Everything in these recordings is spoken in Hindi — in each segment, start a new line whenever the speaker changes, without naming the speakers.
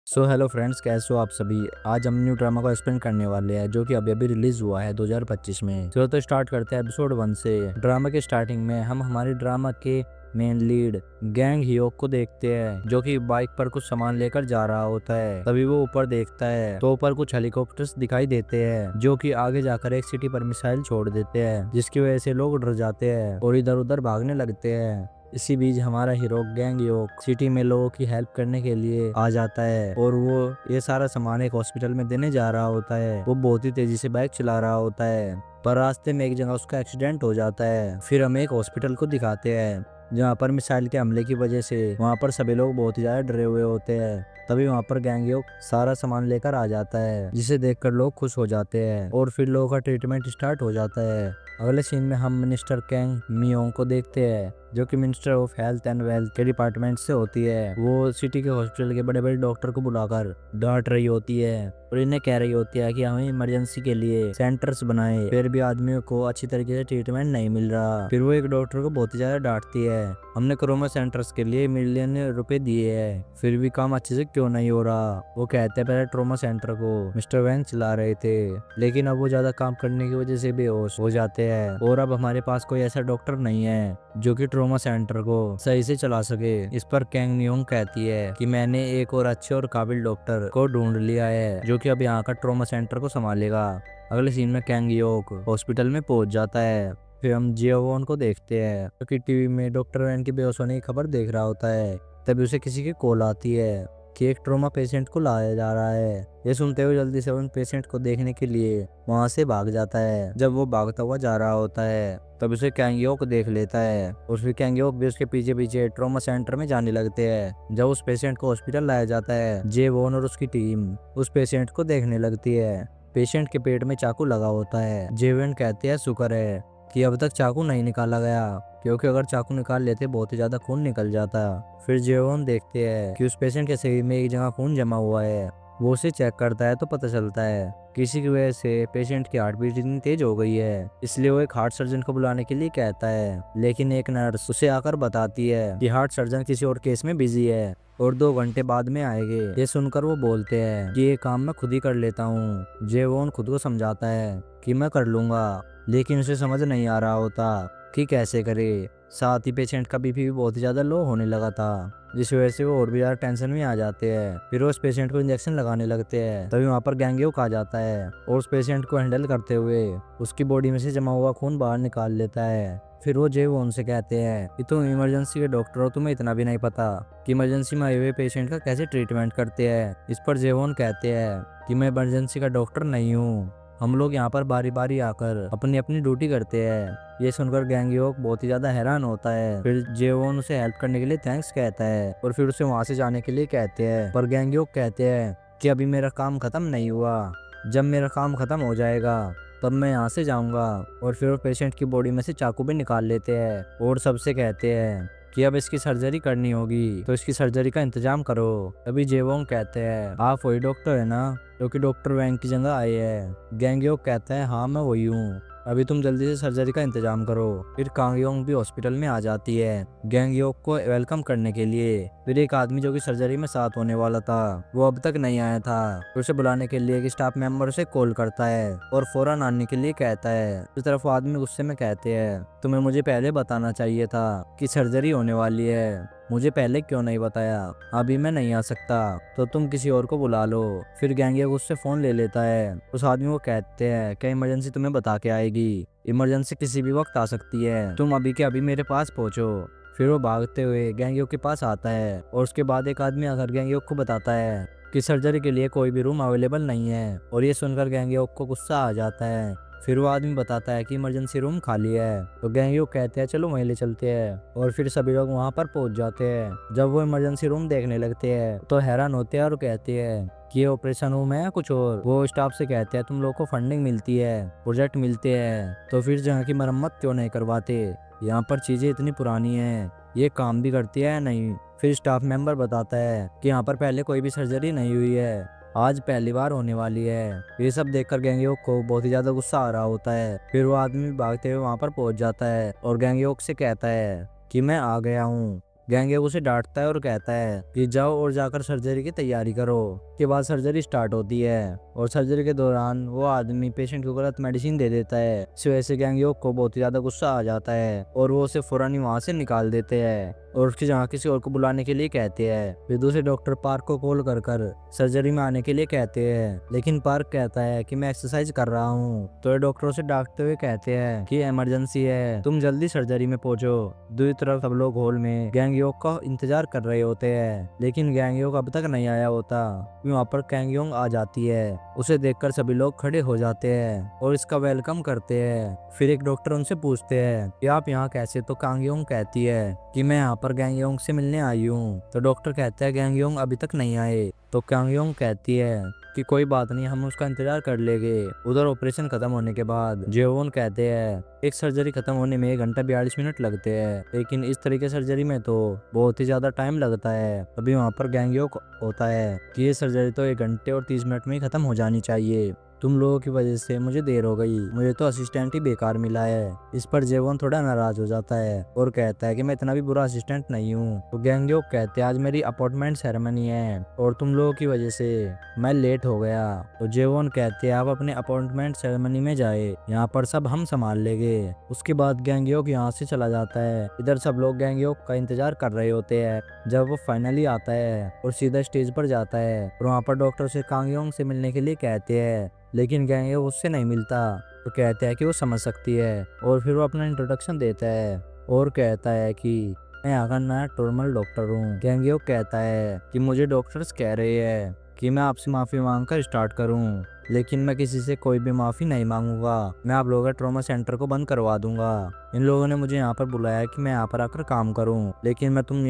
हेलो फ्रेंड्स, कैसे हो आप सभी। आज हम न्यू ड्रामा को एक्सप्लेन करने वाले हैं जो कि अभी अभी रिलीज हुआ है 2025 में। तो स्टार्ट करते हैं एपिसोड 1 से। ड्रामा के स्टार्टिंग में हम हमारी ड्रामा के मेन लीड गैंग हियोक को देखते हैं जो कि बाइक पर कुछ सामान लेकर जा रहा होता है। तभी वो ऊपर देखता है तो ऊपर कुछ हेलीकॉप्टर्स दिखाई देते हैं जो कि आगे जाकर एक सिटी पर मिसाइल छोड़ देते हैं, जिसकी वजह से लोग डर जाते हैं और इधर उधर भागने लगते हैं। इसी बीच हमारा हीरो गैंग योक सिटी में लोगों की हेल्प करने के लिए आ जाता है और वो ये सारा सामान एक हॉस्पिटल में देने जा रहा होता है। वो बहुत ही तेजी से बाइक चला रहा होता है पर रास्ते में एक जगह उसका एक्सीडेंट हो जाता है। फिर हम एक हॉस्पिटल को दिखाते हैं जहाँ पर मिसाइल के हमले की वजह से वहाँ पर सभी लोग बहुत ही ज्यादा डरे हुए होते हैं। तभी वहाँ पर गैंग योक सारा सामान लेकर आ जाता है जिसे देखकर लोग खुश हो जाते हैं और फिर लोगों का ट्रीटमेंट स्टार्ट हो जाता है। अगले सीन में हम मिनिस्टर कैंग मियोंग को देखते हैं जो कि minister of health and wealth के डिपार्टमेंट से होती है। वो सिटी के हॉस्पिटल के बड़े बड़े डॉक्टर को बुलाकर डांट रही होती है और इन्हें कह रही होती है कि हमें इमरजेंसी के लिए सेंटर्स बनाए, फिर भी आदमियों को अच्छी तरीके से ट्रीटमेंट नहीं मिल रहा। फिर वो एक डॉक्टर को बहुत ही ज्यादा डांटती है, हमने कोरोना सेंटर्स के लिए मिलियन रुपए दिए हैं फिर भी काम अच्छे से क्यों नहीं हो रहा। वो कहते हैं पहले ट्रोमा सेंटर को मिस्टर वैंग चला रहे थे लेकिन अब वो ज्यादा काम करने की वजह से बेहोश हो जाते हैं और अब हमारे पास कोई ऐसा डॉक्टर नहीं है जो कि ट्रोमा सेंटर को सही से चला सके। इस पर कैंग नियोंग कहती है कि मैंने एक और अच्छे और काबिल डॉक्टर को ढूंढ लिया है जो कि अब यहाँ का ट्रोमा सेंटर को संभालेगा। अगले सीन में कैंग योक हॉस्पिटल में पहुंच जाता है। फिर हम जियोवॉन को देखते हैं जो कि टीवी में डॉक्टर वैन की बेहोश होने की खबर देख रहा होता है। तभी उसे किसी की कॉल आती है कि एक ट्रोमा पेशेंट को लाया जा रहा है। ये सुनते हुए जल्दी से उन पेशेंट को देखने के लिए वहां से भाग जाता है। जब वो भागता हुआ जा रहा होता है तब उसे कैंगयोक देख लेता है और फिर कैंगयोक भी उसके पीछे पीछे ट्रोमा सेंटर में जाने लगते हैं। जब उस पेशेंट को हॉस्पिटल लाया जाता है जे वॉन और उसकी टीम उस पेशेंट को देखने लगती है। पेशेंट के पेट में चाकू लगा होता है। जेवन कहते हैं शुक्र है कि अब तक चाकू नहीं निकाला गया क्योंकि अगर चाकू निकाल लेते बहुत ही ज्यादा खून निकल जाता। फिर जेवन देखते हैं कि उस पेशेंट के शरीर में एक जगह खून जमा हुआ है। वो उसे चेक करता है तो पता चलता है किसी की वजह से पेशेंट की हार्ट बीट इतनी तेज हो गई है, इसलिए वो एक हार्ट सर्जन को बुलाने के लिए कहता है। लेकिन एक नर्स उसे आकर बताती है कि हार्ट सर्जन किसी और केस में बिजी है और 2 घंटे बाद में आएंगे। ये सुनकर वो बोलते हैं कि ये काम मैं खुद ही कर लेता हूँ। जेवोन खुद को समझाता है कि मैं कर लूंगा लेकिन उसे समझ नहीं आ रहा होता कि कैसे करे। साथ ही पेशेंट का बीपी भी बहुत ही ज्यादा लो होने लगा था जिस वजह से वो और भी ज्यादा टेंशन में आ जाते हैं। फिर वो उस पेशेंट को इंजेक्शन लगाने लगते हैं। तभी वहाँ पर गैंगयोक आ जाता है और उस पेशेंट को हैंडल करते हुए उसकी बॉडी में से जमा हुआ खून बाहर निकाल लेता है। फिर वो जेवोन से कहते हैं कि तुम इमरजेंसी के डॉक्टर हो, तुम्हें इतना भी नहीं पता कि इमरजेंसी में आए हुए पेशेंट का कैसे ट्रीटमेंट करते हैं। इस पर जेवोन कहते हैं कि मैं इमरजेंसी का डॉक्टर नहीं हूँ, हम लोग यहाँ पर बारी बारी आकर अपनी अपनी ड्यूटी करते हैं। ये सुनकर गैंगयोक बहुत ही ज्यादा हैरान होता है। फिर जेवोन उसे हेल्प करने के लिए थैंक्स कहता है और फिर उसे वहां से जाने के लिए कहते हैं। पर गैंगयोक कहते हैं कि अभी मेरा काम खत्म नहीं हुआ, जब मेरा काम खत्म हो जाएगा तब मैं यहाँ से जाऊंगा। और फिर वो पेशेंट की बॉडी में से चाकू भी निकाल लेते हैं और सबसे कहते हैं कि अब इसकी सर्जरी करनी होगी तो इसकी सर्जरी का इंतजाम करो। अभी जेवोंग कहते हैं आप वही डॉक्टर है ना जो कि डॉक्टर वैंग की जगह आए हैं। गैंगयोक कहता है हाँ मैं वही हूँ, अभी तुम जल्दी से सर्जरी का इंतजाम करो। फिर कांगयोंग भी हॉस्पिटल में आ जाती है गैंगयोक को वेलकम करने के लिए। फिर एक आदमी जो कि सर्जरी में साथ होने वाला था वो अब तक नहीं आया था तो उसे बुलाने के लिए एक स्टाफ मेंबर उसे कॉल करता है और फौरन आने के लिए कहता है। उस तरफ वो आदमी गुस्से में कहते हैं तुम्हें मुझे पहले बताना चाहिए था कि सर्जरी होने वाली है, मुझे पहले क्यों नहीं बताया, अभी मैं नहीं आ सकता तो तुम किसी और को बुला लो। फिर गैंगयोक उससे फोन ले लेता है। उस आदमी को कहते हैं क्या इमरजेंसी तुम्हें बता के आएगी, इमरजेंसी किसी भी वक्त आ सकती है, तुम अभी के अभी मेरे पास पहुंचो। फिर वो भागते हुए गैंगयोक के पास आता है और उसके बाद एक आदमी आकर गैंगयोक को बताता है कि सर्जरी के लिए कोई भी रूम अवेलेबल नहीं है। और ये सुनकर गैंगयोक को गुस्सा आ जाता है। फिर वो आदमी बताता है कि इमरजेंसी रूम खाली है तो गैंगयोक कहते हैं चलो वहीं ले चलते हैं और फिर सभी लोग वहां पर पहुंच जाते हैं। जब वो इमरजेंसी रूम देखने लगते हैं तो हैरान होते हैं और कहते हैं कि ये ऑपरेशन रूम है या कुछ और। वो स्टाफ से कहते हैं तुम लोग को फंडिंग मिलती है, प्रोजेक्ट मिलते हैं तो फिर जहाँ की मरम्मत क्यों नहीं करवाते, यहाँ पर चीजें इतनी पुरानी है, ये काम भी करती है या नहीं। फिर स्टाफ मेंबर बताता है कि यहाँ पर पहले कोई भी सर्जरी नहीं हुई है, आज पहली बार होने वाली है। ये सब देखकर गैंगयोक को बहुत ही ज्यादा गुस्सा आ रहा होता है। फिर वो आदमी भागते हुए वहां पर पहुंच जाता है और गैंगयोक से कहता है कि मैं आ गया हूँ, गैंग उसे डांटता है और कहता है कि जाओ और जाकर सर्जरी की तैयारी करो। के बाद सर्जरी स्टार्ट होती है और सर्जरी के दौरान वो आदमी पेशेंट को गलत मेडिसिन दे देता है। इस वजह से गैंग को बहुत ही ज्यादा गुस्सा आ जाता है और वो उसे फौरन ही वहां से निकाल देते हैं और उसकी जगह किसी और को बुलाने के लिए कहते हैं। फिर दूसरे डॉक्टर पार्क को कॉल कर सर्जरी में आने के लिए कहते हैं, लेकिन पार्क कहता है कि मैं एक्सरसाइज कर रहा हूँ। तो ये डॉक्टर उसे डांटते हुए कहते हैं कि इमरजेंसी है, तुम जल्दी सर्जरी में पहुंचो। दूसरी तरफ सब लोग हॉल में गैंग का इंतजार कर रहे होते हैं, लेकिन गैंग अब तक नहीं आया होता। वहाँ पर कैंग योंग आ जाती है। उसे देखकर सभी लोग खड़े हो जाते हैं और इसका वेलकम करते हैं। फिर एक डॉक्टर उनसे पूछते हैं कि आप यहाँ कैसे? तो कैंग योंग कहती है कि मैं यहाँ पर गैंग योंग से मिलने आई हूँ। तो डॉक्टर कहता है गैंग योंग अभी तक नहीं आए। तो कैंग योंग कहती है कि कोई बात नहीं, हम उसका इंतजार कर लेंगे। उधर ऑपरेशन खत्म होने के बाद जेवोन कहते हैं एक सर्जरी खत्म होने में 1 घंटा 42 मिनट लगते हैं, लेकिन इस तरीके सर्जरी में तो बहुत ही ज्यादा टाइम लगता है। अभी वहाँ पर गैंग होता है कि ये सर्जरी तो 1 घंटे और 30 मिनट में ही खत्म हो जानी चाहिए। तुम लोगों की वजह से मुझे देर हो गई, मुझे तो असिस्टेंट ही बेकार मिला है। इस पर जेवोन थोड़ा नाराज हो जाता है और कहता है कि मैं इतना भी बुरा असिस्टेंट नहीं हूँ। तो गैंगयोक कहते हैं आज मेरी अपॉइंटमेंट सेरेमनी है और तुम लोगों की वजह से मैं लेट हो गया। तो जेवोन कहते हैं आप अपने अपॉइंटमेंट सेरेमनी में जाए, यहाँ पर सब हम संभाल लेंगे। उसके बाद गैंगयोक यहाँ से चला जाता है। इधर सब लोग गैंगयोक का इंतजार कर रहे होते हैं। जब वो फाइनली आता है और सीधा स्टेज पर जाता है और वहाँ पर डॉक्टर से कांगयोंग से मिलने के लिए कहते हैं, लेकिन गैंगयोक उससे नहीं मिलता। तो कहता है कि वो समझ सकती है और फिर वो अपना इंट्रोडक्शन देता है और कहता है कि मैं यहाँ का नया टॉर्मल डॉक्टर हूँ। गैंगयोक कहता है कि मुझे डॉक्टर्स कह रहे हैं कि मैं आपसे माफ़ी मांगकर स्टार्ट करूँ, लेकिन मैं किसी से कोई भी माफ़ी नहीं मांगूंगा। मैं आप लोगों के ट्रॉमा सेंटर को बंद करवा दूंगा। इन लोगों ने मुझे यहाँ पर बुलाया कि मैं यहाँ पर आकर काम करूँ, लेकिन मैं तुम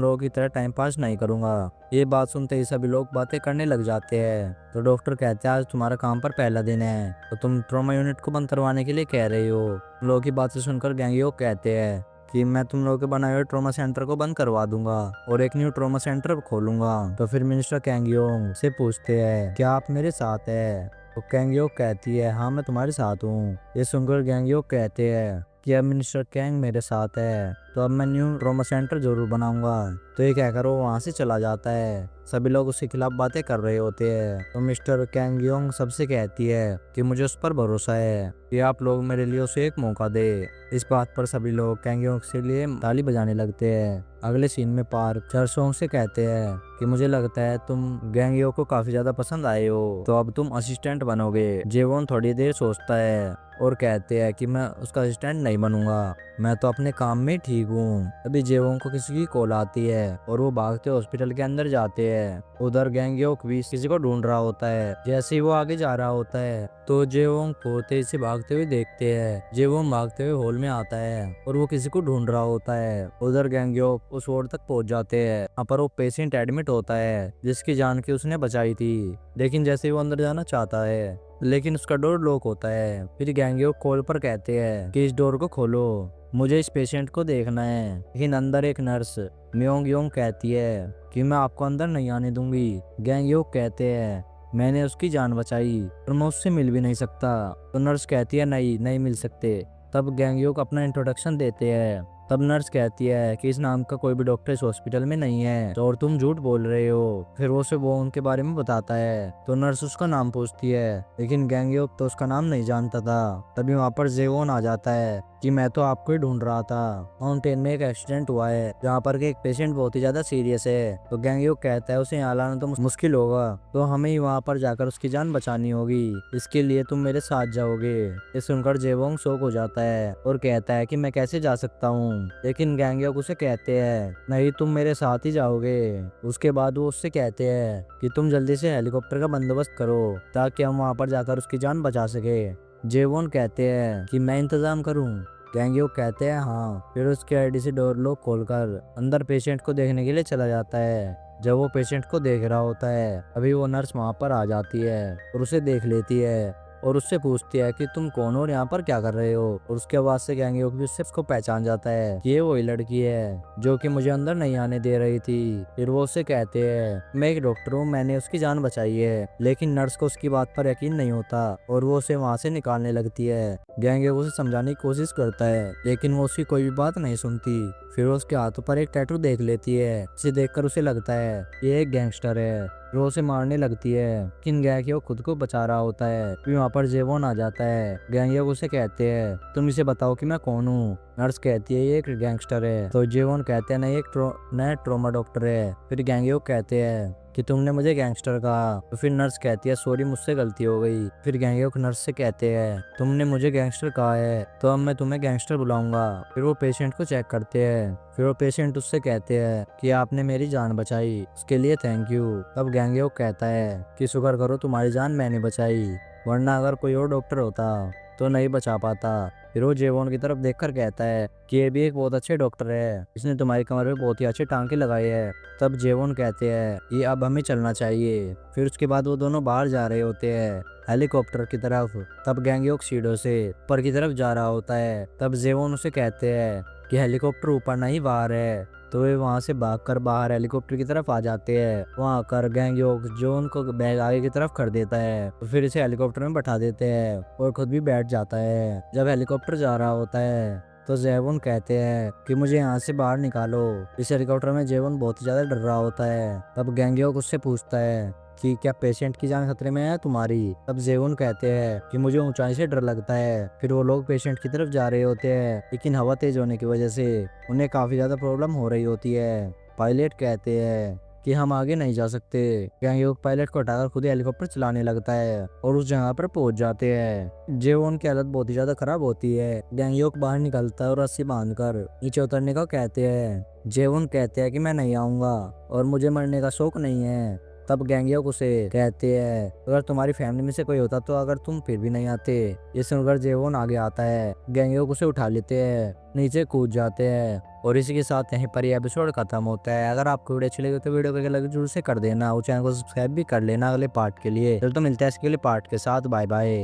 लोगों की तरह टाइम पास नहीं करूंगा। ये बात सुनते ही सभी लोग बातें करने लग जाते हैं। तो डॉक्टर कहते हैं आज तुम्हारा काम पर पहला दिन है, तो तुम ट्रॉमा यूनिट को बंद करवाने के लिए कह रहे हो। लोगों की बातें सुनकर गैंगयोक कहते हैं कि मैं तुम लोगों के बनाए हुए ट्रॉमा सेंटर को बंद करवा दूंगा और एक न्यू ट्रॉमा सेंटर खोलूंगा। तो फिर मिनिस्टर कैंगयोंग से पूछते हैं क्या आप मेरे साथ है? तो कैंगयोक कहती है हाँ मैं तुम्हारे साथ हूँ। ये सुनकर गैंगयोक कहते हैं कि अब मिनिस्टर कैंग मेरे साथ है तो अब मैं न्यू ट्रॉमा सेंटर जरूर बनाऊंगा। तो ये कहकर वो वहाँ से चला जाता है। सभी लोग उसके खिलाफ बातें कर रहे होते हैं। तो मिस्टर कैंगयोंग सबसे कहती है कि मुझे उस पर भरोसा है कि आप लोग मेरे लिए उसे एक मौका दे। इस बात पर सभी लोग कैंगयोंग के लिए ताली बजाने लगते हैं। अगले सीन में पार्क चरसोंग से कहते हैं कि मुझे लगता है तुम गैंगयो को काफी ज्यादा पसंद आए हो, तो अब तुम असिस्टेंट बनोगे। जेवोन थोड़ी देर सोचता है और कहते हैं कि मैं उसका असिस्टेंट नहीं बनूंगा, मैं तो अपने काम में ठीक हूँ। अभी जेवोन को किसी की कॉल आती है और वो भागते हॉस्पिटल के अंदर जाते हैं। उधर गैंगयोक भी किसी को ढूंढ रहा होता है। जैसे ही वो आगे जा रहा होता है तो जेवोंग को तेज से भागते हुए देखते हैं। जेवोंग भागते हुए हॉल में आता है और वो किसी को ढूंढ रहा होता है। उधर गैंगयोक उस वार्ड तक पहुंच जाते हैं। वहाँ पर वो पेशेंट एडमिट होता है जिसकी जान की उसने बचाई थी, लेकिन जैसे ही वो अंदर जाना चाहता है लेकिन उसका डोर लॉक होता है। फिर गैंगयोक कॉल पर कहते हैं कि इस डोर को खोलो, मुझे इस पेशेंट को देखना है। लेकिन अंदर एक नर्स म्योंग योंग कहती है कि मैं आपको अंदर नहीं आने दूंगी। गैंगयोक कहते हैं मैंने उसकी जान बचाई और मैं उससे मिल भी नहीं सकता। तो नर्स कहती है नहीं मिल सकते। तब गैंगयोक अपना इंट्रोडक्शन देते हैं। तब नर्स कहती है कि इस नाम का कोई भी डॉक्टर इस हॉस्पिटल में नहीं है तो और तुम झूठ बोल रहे हो। फिर वो उनके बारे में बताता है। तो नर्स उसका नाम पूछती है, लेकिन गैंगयोक तो उसका नाम नहीं जानता था। तभी वहाँ पर जेवोन आ जाता है कि मैं तो आपको ही ढूंढ रहा था। माउंटेन में एक एक्सीडेंट हुआ है जहाँ पर एक पेशेंट बहुत ही ज्यादा सीरियस है। तो गैंगयोक कहता है उसे यहाँ लाना तो मुश्किल होगा, तो हमें ही वहाँ पर जाकर उसकी जान बचानी होगी। इसके लिए तुम मेरे साथ जाओगे। ये सुनकर जेवोंग शॉक हो जाता है और कहता है कि मैं कैसे जा सकता हूँ। लेकिन गैंगयोक उसे कहते हैं नहीं तुम मेरे साथ ही जाओगे। उसके बाद वो उससे कहते हैं कि तुम जल्दी से हेलीकॉप्टर का बंदोबस्त करो ताकि हम वहाँ पर जाकर उसकी जान बचा सके। जेवोन कहते हैं कि मैं इंतजाम करूँ। गैंगयोक कहते हैं हाँ। फिर उसके आईडी से डोर लॉक खोलकर अंदर पेशेंट को देखने के लिए चला जाता है। जब वो पेशेंट को देख रहा होता है अभी वो नर्स वहाँ पर आ जाती है और उसे देख लेती है और उससे पूछती है कि तुम कौन हो और यहाँ पर क्या कर रहे हो। और उसके बाद से गैंग भी उससे उसको पहचान जाता है कि ये वही लड़की है जो कि मुझे अंदर नहीं आने दे रही थी। फिर वो उससे कहते हैं मैं एक डॉक्टर हूँ, मैंने उसकी जान बचाई है। लेकिन नर्स को उसकी बात पर यकीन नहीं होता और वो उसे वहाँ से निकालने लगती है। गैंग उसे समझाने की कोशिश करता है लेकिन वो उसकी कोई भी बात नहीं सुनती। फिर वो उसके हाथों पर एक टैटू देख लेती है जिसे देखकर उसे लगता है ये एक गैंगस्टर है। फिर वो उसे मारने लगती है लेकिन गैंग वो खुद को बचा रहा होता है। फिर वहाँ पर जेवॉन आ जाता है। गैंग उसे कहते हैं तुम इसे बताओ कि मैं कौन हूँ। नर्स कहती है ये एक गैंगस्टर है। तो जेवॉन कहते हैं नहीं, एक नया ट्रॉमा डॉक्टर है। फिर गैंग कहते हैं कि तुमने मुझे गैंगस्टर कहा। तो फिर नर्स कहती है सॉरी, मुझसे गलती हो गई। फिर गैंग नर्स से कहते हैं तुमने मुझे गैंगस्टर कहा है तो अब मैं तुम्हें गैंगस्टर बुलाऊंगा। फिर वो पेशेंट को चेक करते हैं। फिर वो पेशेंट उससे कहते हैं कि आपने मेरी जान बचाई, उसके लिए थैंक यू। तब गैंग कहता है कि शुक्र करो तुम्हारी जान मैंने बचाई, वरना अगर कोई और डॉक्टर होता तो नहीं बचा पाता। फिर वो जेवॉन की तरफ देखकर कहता है कि ये भी एक बहुत अच्छे डॉक्टर है, इसने तुम्हारी कमर में बहुत ही अच्छे टांके लगाए हैं। तब जेवॉन कहते हैं ये अब हमें चलना चाहिए। फिर उसके बाद वो दोनों बाहर जा रहे होते हैं हेलीकॉप्टर की तरफ। तब गैंग सीढ़ियों से ऊपर की तरफ जा रहा होता है। तब जेवॉन उसे कहते हैं कि हेलीकॉप्टर ऊपर नहीं बाहर है। तो वे वहां से भागकर बाहर हेलीकॉप्टर की तरफ आ जाते हैं। वहां आकर गैंग जो उनको बैग आगे की तरफ कर देता है तो फिर इसे हेलीकॉप्टर में बैठा देते हैं और खुद भी बैठ जाता है। जब हेलीकॉप्टर जा रहा होता है तो जेवॉन कहते हैं कि मुझे यहाँ से बाहर निकालो। इस हेलीकॉप्टर में जेवॉन बहुत ही ज्यादा डर रहा होता है। तब गैंग उससे पूछता है कि क्या पेशेंट की जान खतरे में है तुम्हारी। तब जेवॉन कहते हैं कि मुझे ऊंचाई से डर लगता है। फिर वो लोग पेशेंट की तरफ जा रहे होते हैं लेकिन हवा तेज होने की वजह से उन्हें काफी ज्यादा प्रॉब्लम हो रही होती है। पायलट कहते हैं कि हम आगे नहीं जा सकते। गैंग पायलट को हटाकर खुद ही हेलीकॉप्टर चलाने लगता है और उस जगह पर पहुंच जाते हैं। जेवॉन की हालत बहुत ही ज्यादा खराब होती है। गैंग बाहर निकलता है और रस्सी बांधकर नीचे उतरने का कहते हैं। जेवॉन कहते हैं कि मैं नहीं आऊंगा और मुझे मरने का शौक नहीं है। तब गैंग उसे कहते हैं अगर तुम्हारी फैमिली में से कोई होता तो अगर तुम फिर भी नहीं आते। ये सुनकर जेवॉन आगे आता है। गैंग उसे उठा लेते हैं, नीचे कूद जाते हैं और इसी के साथ यहीं पर ये एपिसोड खत्म होता है। अगर आपको वीडियो अच्छी लगी तो वीडियो को लाइक जरूर से कर देना और चैनल को सब्सक्राइब भी कर लेना अगले पार्ट के लिए। चलो तो मिलते हैं इसके लिए पार्ट के साथ। Bye bye.